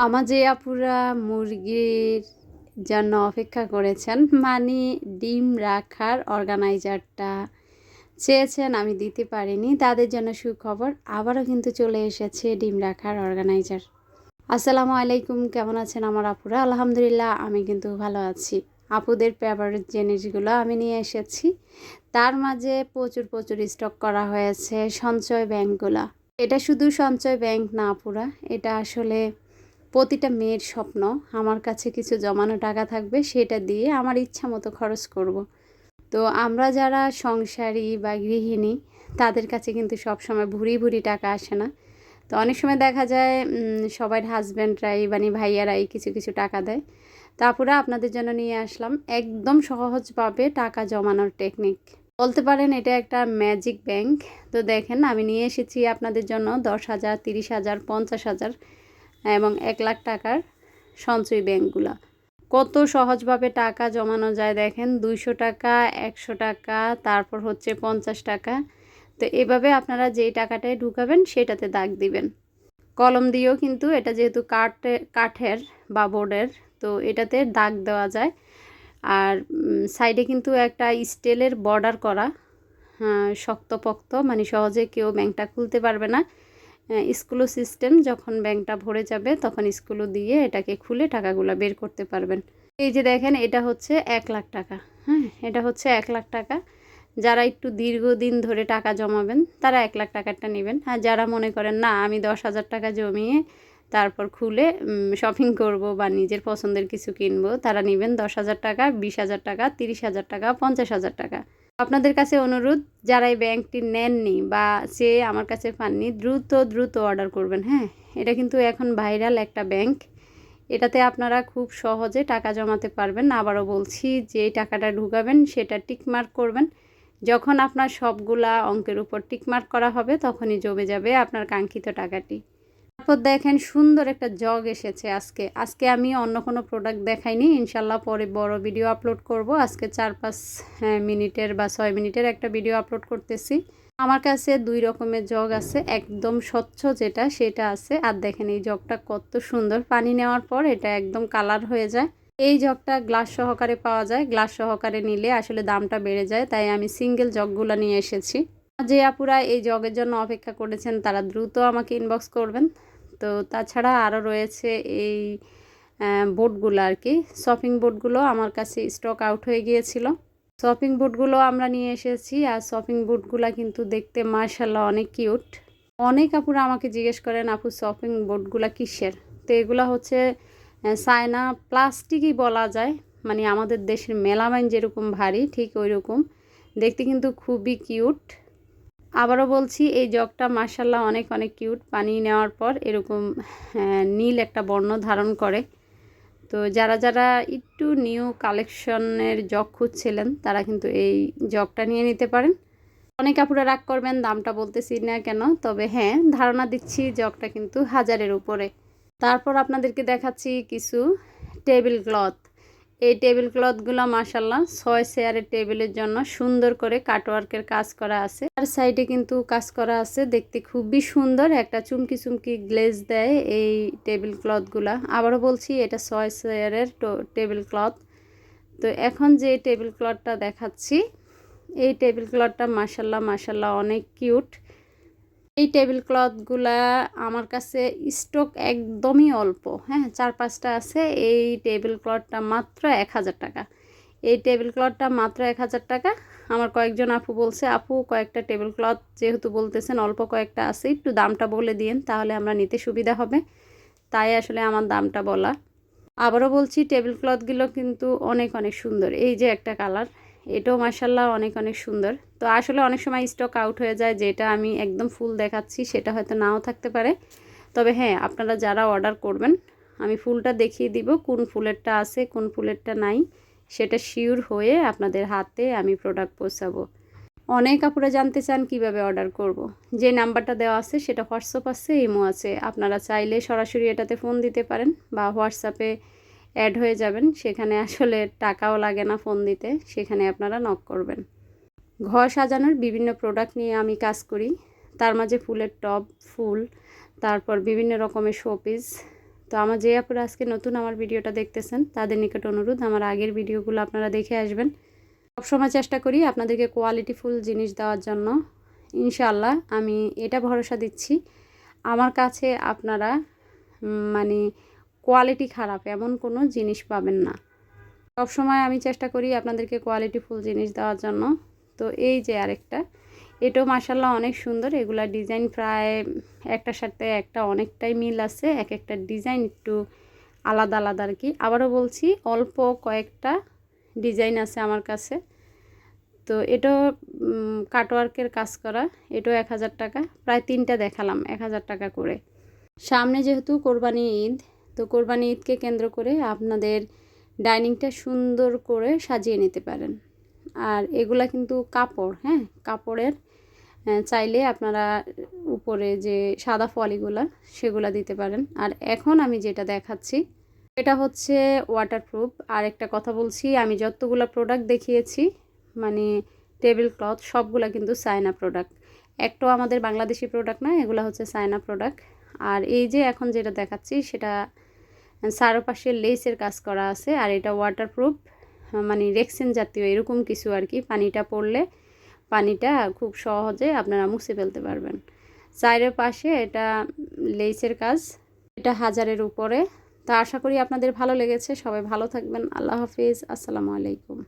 আমার যে আপুরা মুরগির জন্য অপেক্ষা করেছেন, মানে ডিম রাখার অর্গানাইজারটা চেয়েছেন, আমি দিতে পারিনি, তাদের জন্য সুখবর, আবারও কিন্তু চলে এসেছে ডিম রাখার অর্গানাইজার। আসসালামু আলাইকুম, কেমন আছেন আমার আপুরা? আলহামদুলিল্লাহ, আমি কিন্তু ভালো আছি। আপুদের ফেভারিট জিনিসগুলো আমি নিয়ে এসেছি। তার মাঝে প্রচুর প্রচুর স্টক করা হয়েছে সঞ্চয় ব্যাংকগুলা। এটা শুধু সঞ্চয় ব্যাংক না আপুরা, এটা আসলে প্রতিটা মেয়ের স্বপ্ন। আমার কাছে কিছু জমানো টাকা থাকবে, সেটা দিয়ে আমার ইচ্ছা মতো খরচ করব। তো আমরা যারা সংসারী বা গৃহিণী, তাদের কাছে কিন্তু সব সময় ভুরি ভুরি টাকা আসে না। তো অনেক সময় দেখা যায় সবার হাজব্যান্ডরাই মানে ভাইয়ারাই কিছু কিছু টাকা দেয়। তারপরে আপনাদের জন্য নিয়ে আসলাম একদম সহজভাবে টাকা জমানোর টেকনিক। বলতে পারেন এটা একটা ম্যাজিক ব্যাংক। তো দেখেন, আমি নিয়ে এসেছি আপনাদের জন্য 10,000, 30,000, 50,000 এবং 1,00,000 টাকার সঞ্চয় ব্যাংকগুলা। কত সহজভাবে টাকা জমানো যায় দেখেন, 200 টাকা, 100 টাকা, তারপর হচ্ছে 50 টাকা। তো এভাবে আপনারা যেই টাকাটায় ঢুকাবেন সেটাতে দাগ দিবেন। কলম দিয়েও কিন্তু, এটা যেহেতু কাঠের বা বোর্ডের, তো এটাতে দাগ দেওয়া যায়। আর সাইডে কিন্তু একটা স্টিলের বর্ডার করা, শক্তপোক্ত, মানে সহজে কেউ ব্যাংকটা খুলতে পারবে না। স্ক্রু সিস্টেম, যখন ব্যাংকটা ভরে যাবে তখন স্ক্রু দিয়ে এটাকে খুলে টাকাগুলো বের করতে পারবেন। এই যে দেখেন, এটা হচ্ছে 1,00,000 টাকা। হ্যাঁ, এটা হচ্ছে 1,00,000 টাকা। যারা একটু দীর্ঘদিন ধরে টাকা জমাবেন তারা 1,00,000 টাকারটা নেবেন। আর যারা মনে করেন না, আমি 10,000 টাকা জমিয়ে তারপর খুলে শপিং করব বা নিজের পছন্দের কিছু কিনবো, তারা নেবেন 10,000 টাকা, 20,000 টাকা, 30,000 টাকা, 50,000 টাকা। আপনাদের কাছে অনুরোধ, যারা এই ব্যাংকটি নেননি বা চেয়ে আমার কাছে পাননি, দ্রুত দ্রুত অর্ডার করবেন। হ্যাঁ, এটা কিন্তু এখন ভাইরাল একটা ব্যাংক। এটাতে আপনারা খুব সহজে টাকা জমাতে পারবেন। আবারও বলছি, যে টাকাটা ঢুকাবেন সেটা টিকমার্ক করবেন। যখন আপনার সবগুলা অঙ্কের উপর টিকমার্ক করা হবে, তখনই জমে যাবে আপনার কাঙ্ক্ষিত টাকাটি। তারপর দেখেন, সুন্দর একটা জগ এসেছে আজকে আমি অন্য কোনো প্রোডাক্ট দেখাইনি, ইনশাল্লাহ পরে বড় ভিডিও আপলোড করব। আজকে 4-5 মিনিটের বা 6 মিনিটের একটা ভিডিও আপলোড করতেছি। আমার কাছে 2 রকমের জগ আছে, একদম স্বচ্ছ যেটা সেটা আছে। আর দেখেন এই জগটা কত সুন্দর, পানি নেওয়ার পর এটা একদম কালার হয়ে যায়। এই জগটা গ্লাস সহকারে পাওয়া যায়, গ্লাস সহকারে নিলে আসলে দামটা বেড়ে যায়, তাই আমি সিঙ্গেল জগগুলো নিয়ে এসেছি। যে আপুরা এই জগের জন্য অপেক্ষা করেছেন তারা দ্রুত আমাকে ইনবক্স করবেন। তো তাছাড়া আরও রয়েছে এই বোর্ডগুলো আর কি, শপিং বোর্ডগুলো আমার কাছে স্টক আউট হয়ে গিয়েছিল। শপিং বোর্ডগুলো আমরা নিয়ে এসেছি। আর শপিং বোর্ডগুলো কিন্তু দেখতে মাশাআল্লাহ অনেক কিউট। অনেক আপুরা আমাকে জিজ্ঞেস করেন, আপু শপিং বোর্ডগুলো কিসের? তো এগুলো হচ্ছে চায়না প্লাস্টিকই বলা যায়, মানে আমাদের দেশের মেলামাইন যেরকম ভারী ঠিক ওই রকম দেখতে, কিন্তু খুবই কিউট। আবারও বলছি, এই জগটা মাশাআল্লাহ অনেক অনেক কিউট। পানি নেওয়ার পর এরকম নীল একটা বর্ণ ধারণ করে। তো যারা যারা একটু নিউ কালেকশনের জগ খুঁজছিলেন, তারা কিন্তু এই জগটা নিয়ে নিতে পারেন। অনেক আপুরা রাগ করবেন, দামটা বলতেছি না কেন, তবে হ্যাঁ ধারণা দিচ্ছি জগটা কিন্তু 1000-এর উপরে। তারপর আপনাদেরকে দেখাচ্ছি কিছু টেবিল ক্লথ। এই টেবিল ক্লথগুলো মাশাআল্লাহ 6 চেয়ারের টেবিলের জন্য সুন্দর করে কাটওয়ার্কের কাজ করা আছে। আর সাইডে কিন্তু কাজ করা আছে, দেখতে খুবই সুন্দর, একটা চুমকি চুমকি গ্লেজ দেয় এই টেবিল ক্লথগুলা। আবারও বলছি, এটা 6 চেয়ারের টেবিল ক্লথ। তো এখন যে টেবিল ক্লথটা দেখাচ্ছি, এই টেবিল ক্লথটা মাশাআল্লাহ মাশাআল্লাহ অনেক কিউট। এই টেবিল ক্লথগুলা আমার কাছে স্টক একদমই অল্প। হ্যাঁ, 4-5টা আছে। এই টেবিল ক্লথটা মাত্র 1,000 টাকা। এই টেবিল ক্লথটা মাত্র 1,000 টাকা। আমার কয়েকজন আপু বলছে, আপু কয়েকটা টেবিল ক্লথ যেহেতু বলতেছেন অল্প কয়েকটা আছে, একটু দামটা বলে দিন, তাহলে আমরা নিতে সুবিধা হবে। তাই আসলে আমার দামটা বলা। আবারও বলছি, টেবিল ক্লথগুলো কিন্তু অনেক অনেক সুন্দর। এই যে একটা কালার, এটাও মাশাআল্লাহ অনেক অনেক সুন্দর। তো আসলে অনেক সময় স্টক আউট হয়ে যায়, যেটা আমি একদম ফুল দেখাচ্ছি সেটা হয়তো নাও থাকতে পারে। তবে হ্যাঁ, আপনারা যারা অর্ডার করবেন, আমি ফুলটা দেখিয়ে দিব, কোন ফুলেরটা আছে কোন ফুলেরটা নাই, সেটা শিওর হয়ে আপনাদের হাতে আমি প্রোডাক্ট পৌঁছাবো। অনেক আপুরা জানতে চান কিভাবে অর্ডার করব। যে নাম্বারটা দেওয়া আছে সেটা হোয়াটসঅ্যাপ আছে, ইমো আছে। আপনারা চাইলে সরাসরি এটাতে ফোন দিতে পারেন বা হোয়াটসঅ্যাপে অ্যাড হয়ে যাবেন, সেখানে আসলে টাকাও লাগে না ফোন দিতে, সেখানে আপনারা নক করবেন। ঘর সাজানোর বিভিন্ন প্রোডাক্ট নিয়ে আমি কাজ করি, তার মাঝে ফুলের টব, ফুল, তারপর বিভিন্ন রকমের শোপিস, তো আমার যে আপুরা আজকে নতুন আমার ভিডিওটা দেখতেছেন তাদের নিকট অনুরোধ আমার আগের ভিডিওগুলো আপনারা দেখে আসবেন। সবসময় চেষ্টা করি আপনাদেরকে কোয়ালিটিফুল জিনিস দেওয়ার জন্য। ইনশাআল্লাহ আমি এটা ভরসা দিচ্ছি আমার কাছে আপনারা মানে কোয়ালিটি খারাপ এমন কোনো জিনিস পাবেন না। সবসময় আমি চেষ্টা করি আপনাদেরকে কোয়ালিটিফুল জিনিস দেওয়ার জন্য। তো এই যে আরেকটা, এটাও মাশাআল্লাহ অনেক সুন্দর। এগুলা ডিজাইন প্রায় একটার সাথে একটা অনেকটাই মিল আছে, এক একটা ডিজাইন একটু আলাদা আলাদা আর কি। আবারও বলছি অল্প কয়েকটা ডিজাইন আছে আমার কাছে। তো এটাও কাটওয়ার্কের কাজ করা, এটাও 1000 টাকা। প্রায় 3টা দেখালাম 1000 টাকা করে। সামনে যেহেতু কোরবানি ঈদ, তো কোরবানি ঈদকে কেন্দ্র করে আপনাদের ডাইনিংটা সুন্দর করে সাজিয়ে নিতে পারেন। আর এগুলা কিন্তু কাপড়, হ্যাঁ কাপড়ের, চাইলে আপনারা উপরে যে সাদা ফলিগুলা সেগুলা দিতে পারেন। আর এখন আমি যেটা দেখাচ্ছি এটা হচ্ছে ওয়াটারপ্রুফ। আর একটা কথা বলছি, আমি যতগুলো প্রোডাক্ট দেখিয়েছি মানে টেবিল ক্লথ সবগুলা কিন্তু চায়না প্রোডাক্ট, একটাও আমাদের বাংলাদেশি প্রোডাক্ট না, এগুলো হচ্ছে চায়না প্রোডাক্ট। আর এই যে এখন যেটা দেখাচ্ছি সেটা চারপাশে লেসের কাজ করা আছে। আর এটা ওয়াটারপ্রুফ মানে রেক্সিন জাতীয় এরকম কিছু আর কি। পানিটা পড়লে পানিটা খুব সহজে আপনারা মুছে ফেলতে পারবেন। চারপাশে এটা লেসের কাজ, এটা 1000-এর উপরে। তা আশা করি আপনাদের ভালো লেগেছে। সবাই ভালো থাকবেন। আল্লাহ হাফিজ, আসসালামু আলাইকুম।